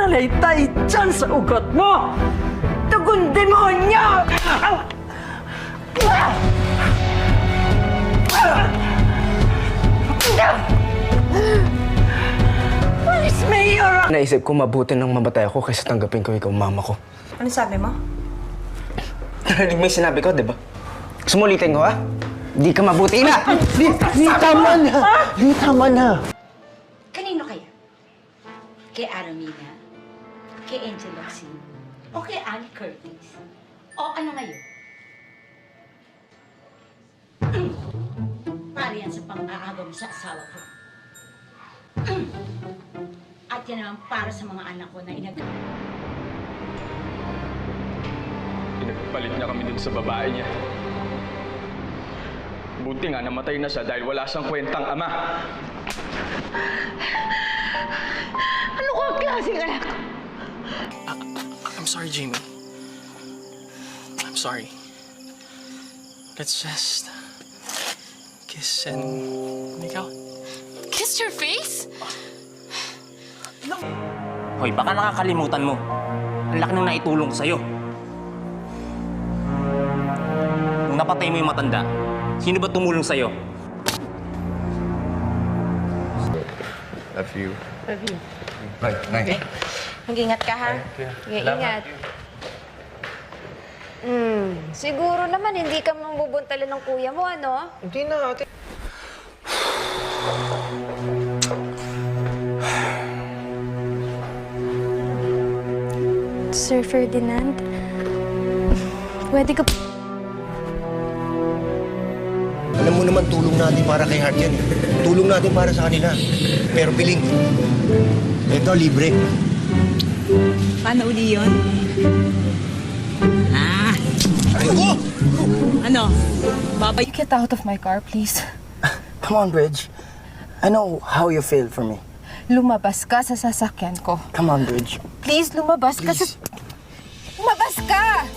Talaytay dyan sa ugat mo! Tugong demonyo! Police Mayor! Naisip ko mabuti nang mamatay ako kaysa tanggapin ko ikaw mama ko. Ano sabi mo? Narinig mo yung sinabi ko, di ba? Sumulitin ko, ha? Di ka mabuti na! Di, tama na! Di, tama na! Kanino kaya? Kay Aramina? Kay Angel Locsin? O kay Annie Curtis? O ano ngayon? Para yan sa pang-aagaw mo sa asawa ko. At yan naman para sa mga anak ko na Pinagpalit niya kami dun sa babae niya. Buti nga namatay na siya dahil wala siyang kwentang ama. Ano ko ang klaseng anak? I'm sorry, Jamie. I'm sorry. Let's just kiss and make out. Kissed your face? Hoy, baka nakakalimutan mo. Ang laki nang naitulong ko sa'yo. Nung napatay mo yung matanda, sino ba tumulong sa'yo? Love you. Love you. Bye. Bye. Mag-ingat ka, ha? Sige, ingat. Siguro naman hindi ka mambubuntalan ng kuya mo, ano? Hindi na, ate. Sir Ferdinand, pwede ka... Alam mo naman, tulong natin para kay Hart yan eh. Tulong natin para sa kanila. Pero piling, ito, libre. Paano uli yun? Ayoko! Ano? Babay... You get out of my car, please. Come on, Bridge. I know how you feel for me. Lumabas ka sa sasakyan ko. Come on, Bridge. Please, lumabas ka sa... Lumabas ka!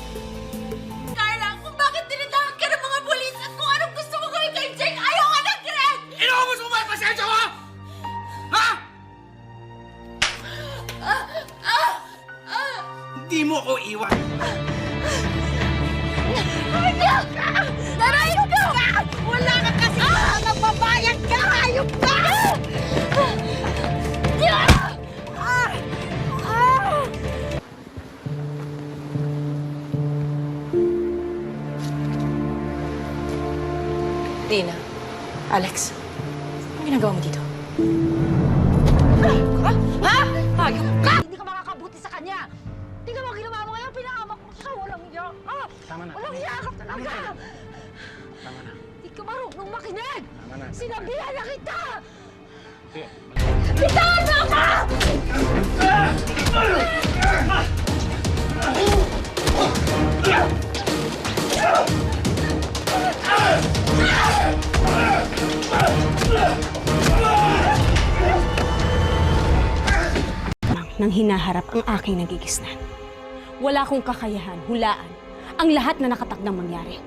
Carla, kung bakit tinitahan ka ng mga pulis at kung anong gusto mo gawin kay Jake, ayaw ka na, Greg! Inaubos mo ba yung pasensya ko? Ha? Hindi mo ako iwan. Hayop ka! Hayop ka! Wala ka kasi nagbabayad ka! Hayop ka! Dina, Alex, anong ginagawa mo dito? Ha? Hayop ka! Hindi ka makakabuti sa kanya! Tingnan mo ang ginawa mo ngayon, pinahamak mo siya, walang iya! Tama na. Walang iya ka talaga! Tama na. Hindi ka marunong makinig! Tama na. Sinabihan na kita! Bitawan mo ako! nang hinaharap ang aking nagigisnan. Wala akong kakayahan, hulaan, ang lahat na nakatakdang mangyari.